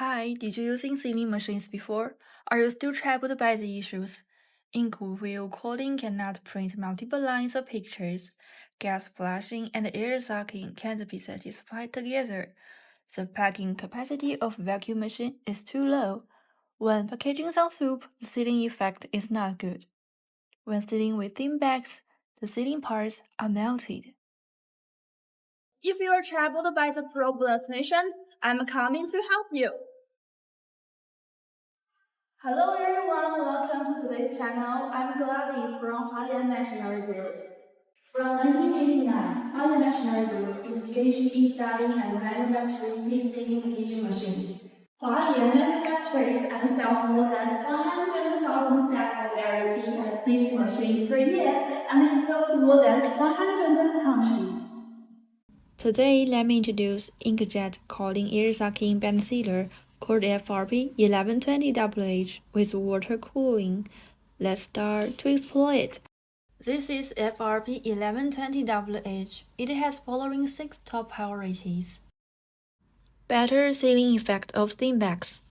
Hi, did you using sealing machines before? Are you still troubled by the issues? Ink wheel coding cannot print multiple lines of pictures. Gas flushing and air sucking can't be satisfied together. The packing capacity of vacuum machine is too low. When packaging some soup, the sealing effect is not good. When sealing with thin bags, the sealing parts are melted. If you are troubled by the procrastination, I'm coming to help you. Hello everyone, welcome to today's channel. I'm Gladys from Hualian Machinery Group. From 1989, Hualian Machinery Group is engaged in studying and manufacturing PC packaging machines. Hualian manufactures and sells more than 100,000 sample variety and PC machines per year and is sold to more than 100 countries. Today, let me introduce inkjet cooling air sucking band sealer called FRP 1120WH with water cooling. Let's start to explore it. This is FRP 1120WH. It has following 6 top priorities. Better sealing effect of thin bags.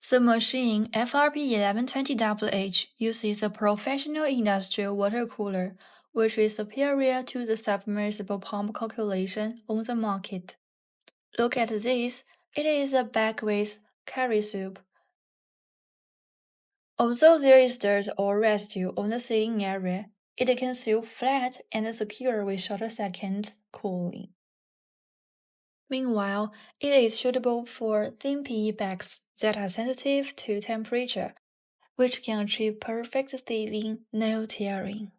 The machine FRP 1120WH uses a professional industrial water cooler, which is superior to the submersible pump calculation on the market. Look at this, it is a bag with curry soup. Although there is dirt or residue on the sealing area, it can seal flat and secure with shorter second cooling. Meanwhile, it is suitable for thin PE bags that are sensitive to temperature, which can achieve perfect sealing, no tearing.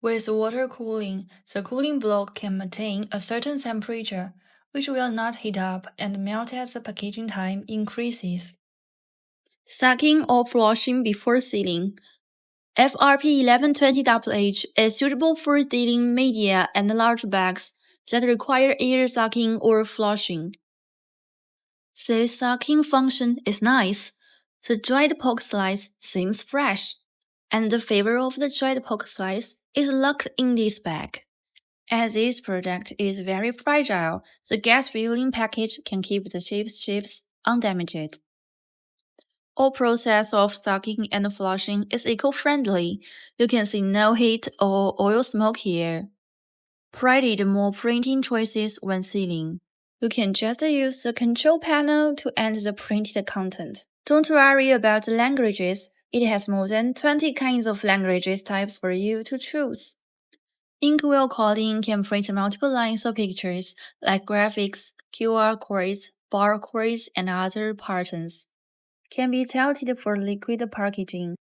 With water cooling, the cooling block can maintain a certain temperature, which will not heat up and melt as the packaging time increases. Sucking or flushing before sealing. FRP 1120WH is suitable for sealing media and large bags that require air sucking or flushing. The sucking function is nice. The dried pork slice seems fresh, and the flavor of the dried pork slice is locked in this bag. As this product is very fragile, the gas filling package can keep the chips undamaged. All process of sucking and flushing is eco-friendly. You can see no heat or oil smoke here. Provided more printing choices when sealing. You can just use the control panel to enter the printed content. Don't worry about the languages. It has more than 20 kinds of languages types for you to choose. Inkwell coding can print multiple lines of pictures, like graphics, QR codes, barcodes, and other patterns. Can be tilted for liquid packaging.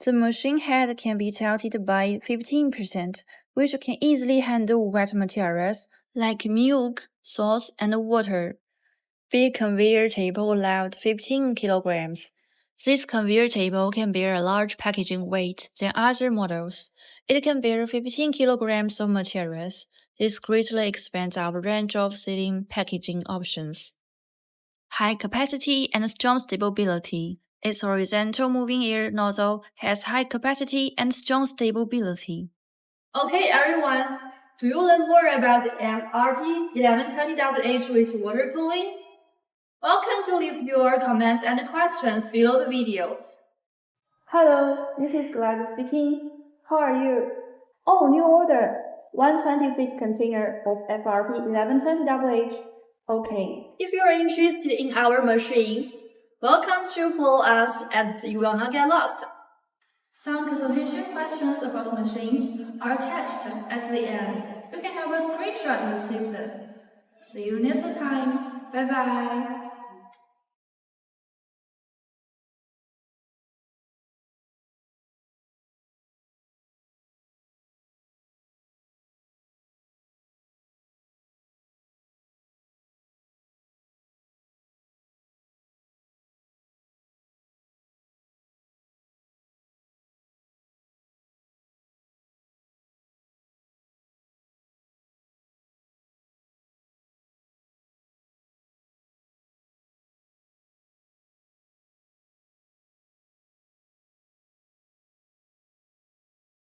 The machine head can be tilted by 15%, which can easily handle wet materials like milk, sauce, and water. Big conveyor table allowed 15 kilograms. This conveyor table can bear a large packaging weight than other models. It can bear 15 kilograms of materials. This greatly expands our range of sealing packaging options. High capacity and strong stability. Its horizontal moving air nozzle has high capacity and strong stability. Okay, everyone, do you learn more about the MRP 1120WH with water cooling? Welcome to leave your comments and questions below the video. Hello, this is Gladys speaking. How are you? Oh, new order. 120-feet container of FRP 1120WH. Okay. If you are interested in our machines, welcome to follow us and you will not get lost. Some consultation questions about machines are attached at the end. You can have a screenshot and save them. See you next time. Bye bye.